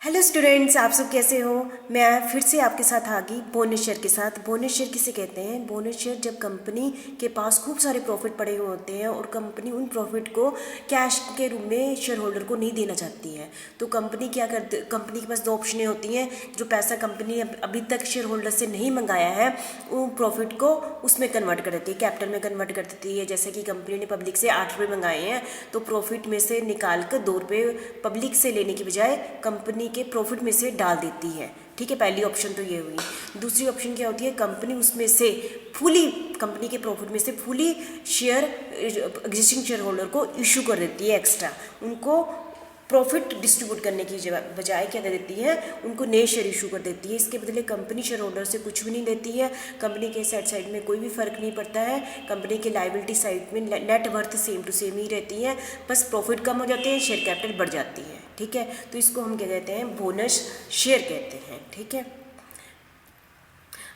Hello students, आप सब कैसे हो। मैं फिर से आपके साथ आ गई बोनस शेयर के साथ। बोनस शेयर किसे कहते हैं? बोनस शेयर जब कंपनी के पास खूब सारे प्रॉफिट पड़े हुए होते हैं और कंपनी उन प्रॉफिट को कैश के रूप में शेयर होल्डर को नहीं देना चाहती है, तो कंपनी क्या करती, कंपनी के पास दो ऑप्शनें होती हैं। जो पैसा कंपनी अभी तक शेयर होल्डर से नहीं मंगाया है, वो प्रॉफिट को उसमें कन्वर्ट कर देती है, कैपिटल में कन्वर्ट कर देती है। जैसे कि कंपनी ने पब्लिक से 8 रुपये मंगाए हैं, तो प्रॉफिट में से निकाल कर 2 रुपये पब्लिक से लेने की बजाय कंपनी के प्रॉफिट में से डाल देती है। ठीक है, पहली ऑप्शन तो ये हुई। दूसरी ऑप्शन क्या होती है? कंपनी उसमें से फुली, कंपनी के प्रॉफिट में से fully share existing share holder को इशू कर देती है। एक्स्ट्रा उनको प्रॉफिट डिस्ट्रीब्यूट करने की बजाय क्या कर देती है, उनको नए शेयर इशू कर देती है। इसके बदले कंपनी शेयर होल्डर से कुछ भी नहीं लेती है। कंपनी के एसेट साइड में कोई भी फर्क नहीं पड़ता है। कंपनी के लाइबिलिटी साइड में net worth same to same ही रहती है, बस प्रॉफिट कम हो जाते हैं, शेयर कैपिटल बढ़ जाती है। ठीक है, तो इसको हम क्या कहते हैं? बोनस शेयर कहते हैं। ठीक है,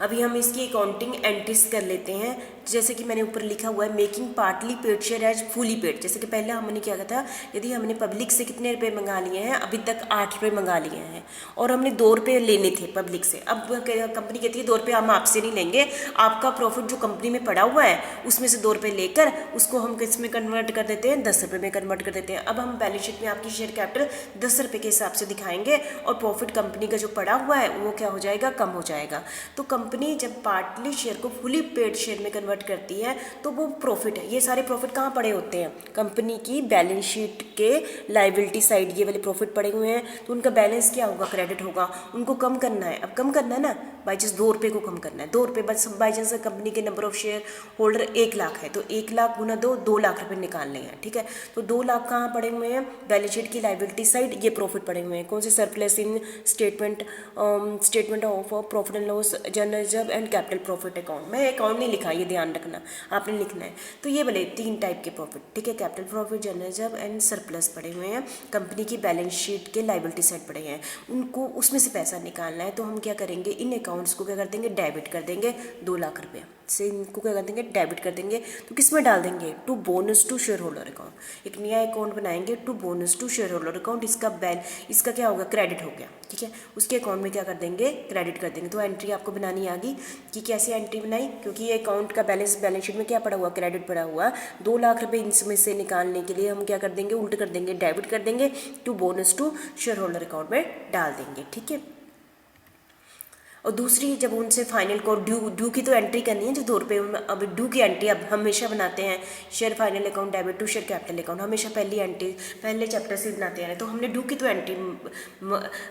अभी हम इसकी अकाउंटिंग एंट्रीज कर लेते हैं। जैसे कि मैंने ऊपर लिखा हुआ है, making partly paid share as fully paid. जैसे कि पहले हमने क्या कहा था, यदि हमने पब्लिक से कितने रुपए मंगा लिए हैं, अभी तक 8 रुपये मंगा लिए हैं और हमने 2 रुपये लेने थे पब्लिक से। अब कंपनी कहती है 2 रुपये हम आपसे नहीं लेंगे, आपका प्रॉफिट जो कंपनी में पड़ा हुआ है उसमें से 2 रुपये लेकर उसको हम किस में कन्वर्ट कर देते हैं? 10 रुपये में कन्वर्ट कर देते हैं। अब हम बैलेंस शीट में आपकी शेयर कैपिटल 10 रुपये के हिसाब से दिखाएंगे और प्रॉफिट कंपनी का जो पड़ा हुआ है वो क्या हो जाएगा? कम हो जाएगा। तो कंपनी जब पार्टली शेयर को फुली पेड शेयर में कन्वर्ट करती है तो वो प्रॉफिट है। ये सारे प्रॉफिट कहाँ पड़े होते हैं? कंपनी की बैलेंस शीट के लायबिलिटी साइड ये वाले प्रॉफिट पड़े हुए हैं, तो उनका बैलेंस क्या होगा? क्रेडिट होगा। उनको कम करना है। अब कम करना है ना, बाई चांस 2 रुपये को कम करना है। 2 रुपये बस, बाई चांस कंपनी के number of share holder 1 lakh है, तो 1 लाख गुना 2 लाख रुपये निकालने हैं। ठीक है, तो 2 लाख कहाँ पड़े हुए हैं? बैलेंस शीट की लायबिलिटी साइड ये प्रॉफिट पड़े हुए हैं। कौन से? Surplus in statement of profit and loss, general reserve and capital profit account. मैं अकाउंट नहीं लिखा, ये ध्यान रखना, आपने लिखना है। तो ये बोले 3 टाइप के प्रॉफिट। ठीक है, capital profit, general reserve and surplus पड़े हुए हैं। कंपनी की बैलेंस शीट के लायबिलिटी साइड पड़े हैं, उनको उसमें से पैसा निकालना है। तो हम क्या करेंगे? इन अकाउंट्स को क्या कर देंगे? डेबिट कर देंगे। 2 लाख रुपये से इनको क्या कर देंगे? डेबिट कर देंगे। तो किस में डाल देंगे? To bonus to share holder account. एक नया अकाउंट बनाएंगे, to bonus to share holder account. इसका क्या होगा? क्रेडिट हो गया। ठीक है, उसके अकाउंट में क्या कर देंगे? क्रेडिट कर देंगे। तो एंट्री आपको बनानी आ गई कि कैसे एंट्री बनाई, क्योंकि ये अकाउंट का बैलेंस शीट में क्या पड़ा हुआ? क्रेडिट पड़ा हुआ। 2 लाख रुपये इसमें से निकालने के लिए हम क्या कर देंगे? उल्ट कर देंगे, डेबिट कर देंगे, to bonus to share holder account में डाल देंगे। ठीक है, और दूसरी, जब उनसे फाइनल को ड्यू की तो एंट्री करनी है, जो 2 रुपये। अब ड्यू की एंट्री अब हमेशा बनाते हैं, share final account debit to share capital account, हमेशा पहली एंट्री पहले चैप्टर से बनाते हैं। तो हमने ड्यू की तो एंट्री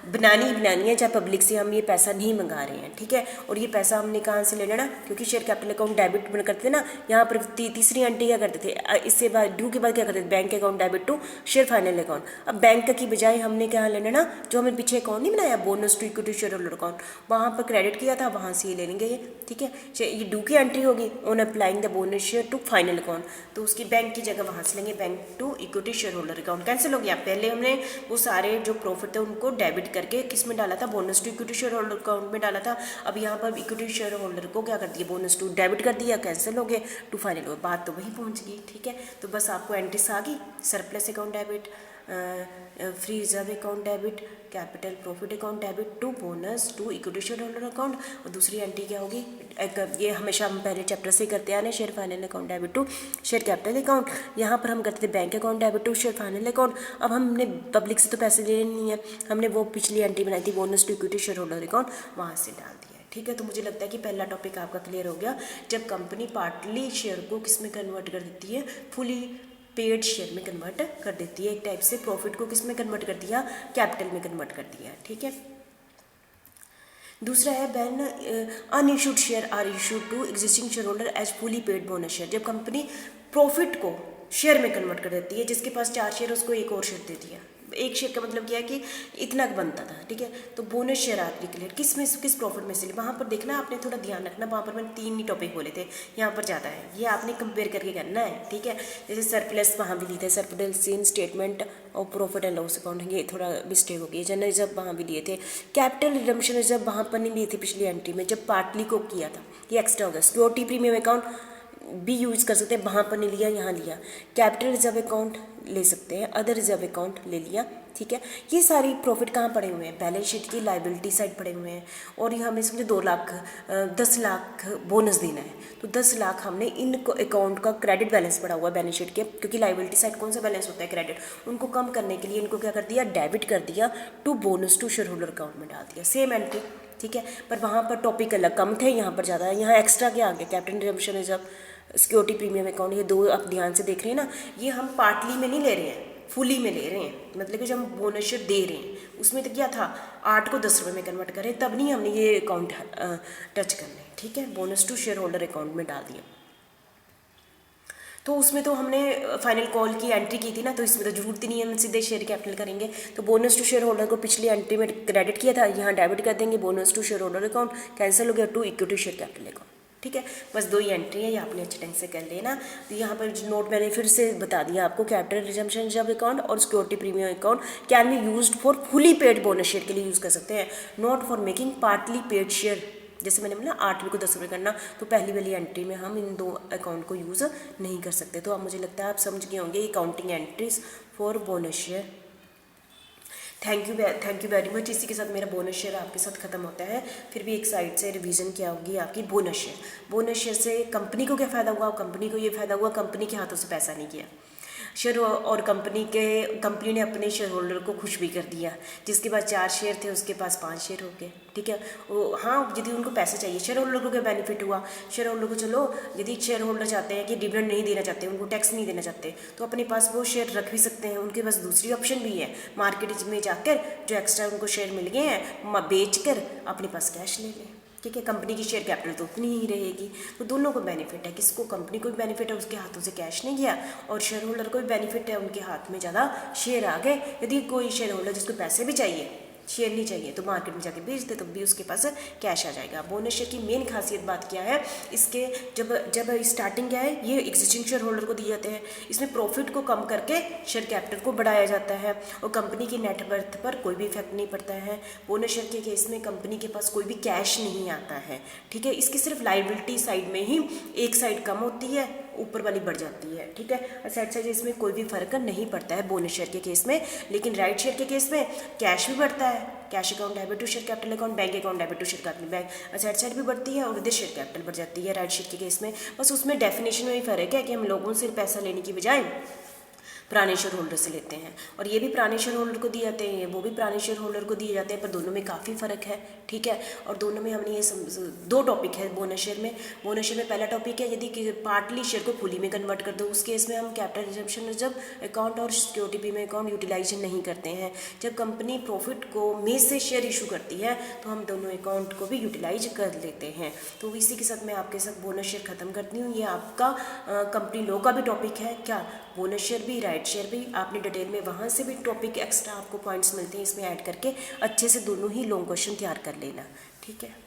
बनानी है, चाहे पब्लिक से हम ये पैसा नहीं मंगा रहे हैं। ठीक है, और ये पैसा हमने कहाँ से ले लेना? क्योंकि शेयर कैपिटल अकाउंट डेबिट करते थे ना, यहाँ पर तीसरी एंट्री क्या करते थे? इससे बाद ड्यू के बाद क्या करते थे? Bank account debit to share final account. अब बैंक की बजाय हमने क्या ले लेना? जो हमें पीछे अकाउंट नहीं बनाया, bonus to equity share holder account, वहाँ पर क्रेडिट किया था, वहाँ से ये ले लेंगे ये। ठीक है, ये ड्यू की एंट्री होगी on applying the bonus share to final account, तो उसकी बैंक की जगह वहाँ से लेंगे bank to equity share holder account. Cancel हो गया। पहले हमने वो सारे जो प्रॉफिट थे उनको डेबिट करके किस में डाला था? Bonus to equity share holder account में डाला था। अब यहाँ पर इक्विटी शेयर होल्डर को क्या कर दिया? बोनस टू डेबिट कर दिया, कैंसिल हो गए, टू फाइनल हो गया। बात तो वहीं पहुँच गई। ठीक है, तो बस आपको एंट्रीज आ गई, surplus account debit, free reserve account debit, capital profit account debit to bonus to equity share holder account. और दूसरी एंट्री क्या होगी? ये हमेशा हम पहले चैप्टर से करते आ रहे हैं, share final account debit to share capital account. यहाँ पर हम करते थे bank account debit to share final account. अब हमने पब्लिक से तो पैसे लेने नहीं है, हमने वो पिछली एंट्री बनाई थी, bonus to equity share holder account, वहाँ से डाल दिया। ठीक है, तो मुझे लगता है कि पहला टॉपिक आपका क्लियर हो गया। जब कंपनी पार्टली शेयर को किस में कन्वर्ट कर देती है? फुली पेड शेयर में कन्वर्ट कर देती है। एक टाइप से प्रॉफिट को किस में कन्वर्ट कर दिया? कैपिटल में कन्वर्ट कर दिया। ठीक है, दूसरा है when unissued share are issued to existing share holder as fully paid bonus share. जब कंपनी प्रॉफिट को शेयर में कन्वर्ट कर देती है, जिसके पास 4 शेयर उसको एक और शेयर दे दिया। एक शेयर का मतलब क्या है कि इतना बनता था। ठीक है, तो बोनस शेयर आपकी क्लियर किस प्रॉफिट में से? वहाँ पर देखना, आपने थोड़ा ध्यान रखना, वहाँ पर मैंने 3 ही टॉपिक बोले थे, यहाँ पर ज़्यादा है, ये आपने कंपेयर करके करना है। ठीक है, जैसे सरप्लस वहाँ भी लिए थे, सरप्लस इन स्टेटमेंट और प्रॉफिट एंड लॉस अकाउंट, ये थोड़ा मिस्टेक हो गई। जनरल रिजर्व वहाँ भी लिए थे, कैपिटल रिडम्पशन रिजर्व वहाँ पर नहीं लिए थे पिछली एंट्री में, जब पार्टली को किया था, ये एक्स्ट्रा हो गया। सिक्योरिटी प्रीमियम अकाउंट भी यूज़ कर सकते हैं, वहाँ पर नहीं लिया, यहाँ लिया। कैपिटल रिजर्व अकाउंट ले सकते हैं, अदर रिजर्व अकाउंट ले लिया, ठीक है। ये सारी प्रॉफिट कहाँ पड़े हुए हैं, बैलेंस शीट की लाइबिलिटी साइड पड़े हुए हैं। और ये हमें समझो 2 लाख 10 लाख बोनस देना है, तो 10 लाख हमने इन अकाउंट का क्रेडिट बैलेंस पड़ा हुआ है बैलेंस शीट के, क्योंकि लाइबिलिटी साइड कौन सा बैलेंस होता है, क्रेडिट। उनको कम करने के लिए इनको क्या कर दिया, डेबिट कर दिया to bonus to share holder account में डाल दिया, सेम एंट्री, ठीक है। पर वहाँ पर टॉपिक अलग कम थे, यहाँ पर ज़्यादा है। यहाँ एक्स्ट्रा क्या आ गया, capital resumption reserve, security premium account, ये 2 आप ध्यान से देख रहे हैं ना, ये हम पार्टली में नहीं ले रहे हैं, फुली में ले रहे हैं। मतलब कि जब हम बोनस शेयर दे रहे हैं उसमें तो क्या था, 8 को 10 रुपये में कन्वर्ट करें, तब नहीं हमने ये अकाउंट टच करने, ठीक है। Bonus to share holder account में डाल दिया, तो उसमें तो हमने फाइनल कॉल की एंट्री की थी ना, तो इसमें तो जरूरत ही नहीं है, हम सीधे शेयर कैपिटल करेंगे। तो बोनस टू शेयर होल्डर को पिछली एंट्री में क्रेडिट किया था, यहाँ डेबिट कर देंगे, bonus to share holder account cancel हो गया to equity share capital account, ठीक है। बस 2 ही एंट्री है, ये आपने अच्छे ढंग से कर लेना। तो यहाँ पर नोट मैंने फिर से बता दिया आपको, कैपिटल रिजम्पशन रिजर्व अकाउंट और security premium account can be used for fully paid bonus share के लिए यूज़ कर सकते हैं, not for making partly paid share. जैसे मैंने बोला 8 रुपये को 10 रुपये करना, तो पहली वाली एंट्री में हम इन 2 अकाउंट को यूज़ नहीं कर सकते। तो अब मुझे लगता है आप समझ गए होंगे ये counting entries for bonus share. Thank you very much. इसी के साथ मेरा बोनस शेयर आपके साथ खत्म होता है। फिर भी एक साइड से रिवीजन क्या होगी आपकी, बोनस शेयर। बोनस शेयर से कंपनी को क्या फ़ायदा हुआ, कंपनी को ये फ़ायदा हुआ, कंपनी के हाथों से पैसा नहीं गया शेयर, और कंपनी ने अपने शेयर होल्डर को खुश भी कर दिया। जिसके पास 4 शेयर थे उसके पास 5 शेयर हो गए, ठीक है। हाँ, यदि उनको पैसे चाहिए, शेयर होल्डर को क्या बेनिफिट हुआ, शेयर होल्डर को चलो यदि शेयर होल्डर चाहते हैं कि डिविडेंड नहीं देना चाहते, उनको टैक्स नहीं देना चाहते, तो अपने पास वो शेयर रख भी सकते हैं। उनके पास दूसरी ऑप्शन भी है, मार्केट में जाकर जो एक्स्ट्रा उनको शेयर मिल गए हैं बेच कर अपने पास कैश ले लें, ठीक है। कंपनी की शेयर कैपिटल तो उतनी ही रहेगी, तो दोनों को बेनिफिट है। किसको, कंपनी को भी बेनिफिट है, उसके हाथों से कैश नहीं गया, और शेयर होल्डर को भी बेनिफिट है, उनके हाथ में ज़्यादा शेयर आ गए। यदि कोई शेयर होल्डर जिसको पैसे भी चाहिए, शेयर नहीं चाहिए, तो मार्केट में जाके बेच दे, तो भी उसके पास कैश आ जाएगा। बोनस शेयर की मेन खासियत बात क्या है, इसके जब स्टार्टिंग क्या है, ये एग्जिस्टिंग शेयर होल्डर को दिए जाते हैं। इसमें प्रॉफिट को कम करके शेयर कैपिटल को बढ़ाया जाता है, और कंपनी की नेट वर्थ पर कोई भी इफेक्ट नहीं पड़ता है। बोनस शेयर के केस में कंपनी के पास कोई भी कैश नहीं आता है, ठीक है। इसकी सिर्फ लाइबिलिटी साइड में ही एक साइड कम होती है, ऊपर वाली बढ़ जाती है, ठीक है। असेट साइड इसमें कोई भी फर्क नहीं पड़ता है बोनस शेयर के केस में। लेकिन राइट शेयर के केस में कैश भी बढ़ता है, cash account debit to share capital account, bank account debit to share capital bank, asset side भी बढ़ती है और इधर शेयर कैपिटल बढ़ जाती है राइट शेयर के केस में। बस उसमें डेफिनेशन में ही फर्क है कि हम लोगों से पैसा लेने की बजाय पुराने शेयर होल्डर से लेते हैं, और ये भी पुराने शेयर होल्डर को दिए जाते हैं, वो भी पुराने शेयर होल्डर को दिए जाते हैं, पर दोनों में काफ़ी फ़र्क है, ठीक है। और दोनों में हमने ये 2 टॉपिक है बोनस शेयर में। बोनस शेयर में पहला टॉपिक है, यदि पार्टली शेयर को फुली में कन्वर्ट कर दो, उस केस में हम कैपिटल रिजम्पशन रिजर्व अकाउंट और सिक्योरिटी प्रीमियम अकाउंट यूटिलाइज नहीं करते हैं। जब कंपनी प्रॉफिट को में से शेयर इशू करती है, तो हम दोनों अकाउंट को भी यूटिलाइज कर लेते हैं। तो इसी के साथ मैं आपके साथ बोनस शेयर खत्म करती हूँ। ये आपका कंपनी लॉ का भी टॉपिक है, क्या बोनस शेयर भी राइट शेयर भी, आपने डिटेल में वहाँ से भी टॉपिक एक्स्ट्रा आपको पॉइंट्स मिलते हैं, इसमें ऐड करके अच्छे से दोनों ही लॉन्ग क्वेश्चन तैयार कर लेना, ठीक है।